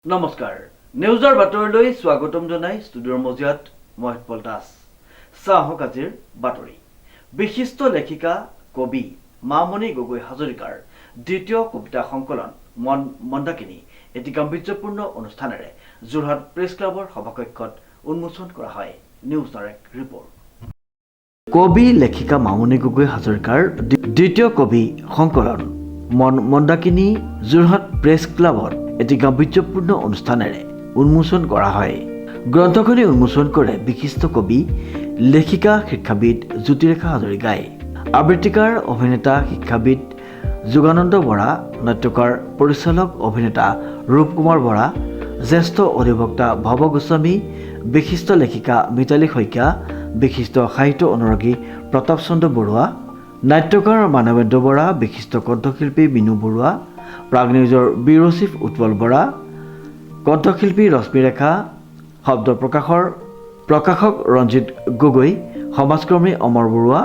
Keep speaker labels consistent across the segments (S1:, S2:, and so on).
S1: নমস্কাৰ নিউজৰ বাতৰিলৈ স্বাগতম জনাই ষ্টুডিঅ'ৰ মজিয়াত মই উৎপল দাস চাহক আজিৰ বাতৰি বিশিষ্ট লেখিকা কবি মামণি গগৈ হাজৰিকাৰ দ্বিতীয় কবিতা সংকলন মন মন্দাকিনী এটি গাম্ভীৰ্যপূৰ্ণ অনুষ্ঠানেৰে যোৰহাট প্ৰেছ ক্লাবৰ সভাকক্ষত উন্মোচন কৰা হয় নিউজৰ এক ৰিপৰ্ট কবি লেখিকা মামণি গগৈ হাজৰিকাৰ দ্বিতীয় কবি সংকলন মন মন্দাকিনী যোৰহাট প্ৰেছ ক্লাবত এটি গাম্ভীৰ্যপূৰ্ণ অনুষ্ঠানেৰে উন্মোচন কৰা হয় গ্ৰন্থখনি উন্মোচন কৰে বিশিষ্ট কবি লেখিকা শিক্ষাবিদ জ্যোতিৰেখা হাজৰিকাই আবৃত্তিকাৰ অভিনেতা শিক্ষাবিদ যোগানন্দ বৰা নাট্যকাৰ পৰিচালক অভিনেতা ৰূপকুমাৰ বৰা জ্যেষ্ঠ অধিবক্তা ভৱ গোস্বামী বিশিষ্ট লেখিকা মিতালী শইকীয়া বিশিষ্ট সাহিত্য অনুৰাগী প্ৰতাপ চন্দ্ৰ বৰুৱা নাট্যকাৰ মানৱেন্দ্ৰ বৰা বিশিষ্ট কণ্ঠশিল্পী মিনু বৰুৱা প্ৰাগ নিউজৰ ব্যুৰো চিফ উৎপল বৰা কণ্ঠশিল্পী ৰশ্মিৰেখা শব্দ প্ৰকাশক ৰঞ্জিত গগৈ সমাজকৰ্মী অমৰ বৰুৱা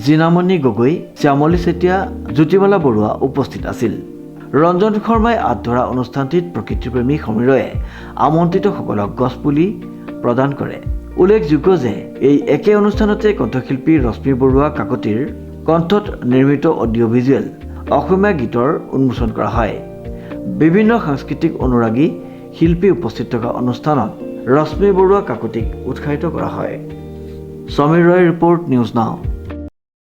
S1: জিনামণি গগৈ শ্যামলী চেতিয়া জ্যোতিমালা বৰুৱা উপস্থিত আছিল ৰঞ্জন শৰ্মাই আঁতৰা অনুষ্ঠানটিত প্ৰকৃতিপ্ৰেমী সমীৰয়ে আমন্ত্ৰিতসকলক গছপুলি প্ৰদান কৰে উল্লেখযোগ্য যে এই একে অনুষ্ঠানতে কণ্ঠশিল্পী ৰশ্মি বৰুৱা কাকতিৰ কণ্ঠত নিৰ্মিত অডিঅ' ভিজুৱেল অসমীয়া গীতৰ উন্মোচন কৰা হয় বিভিন্ন সাংস্কৃতিক অনুৰাগী শিল্পী উপস্থিত থকা অনুষ্ঠানত ৰশ্মি বৰুৱা কাকতিক উৎসাহিত কৰা হয় সমীৰ ৰয় ৰিপৰ্ট নিউজ নাও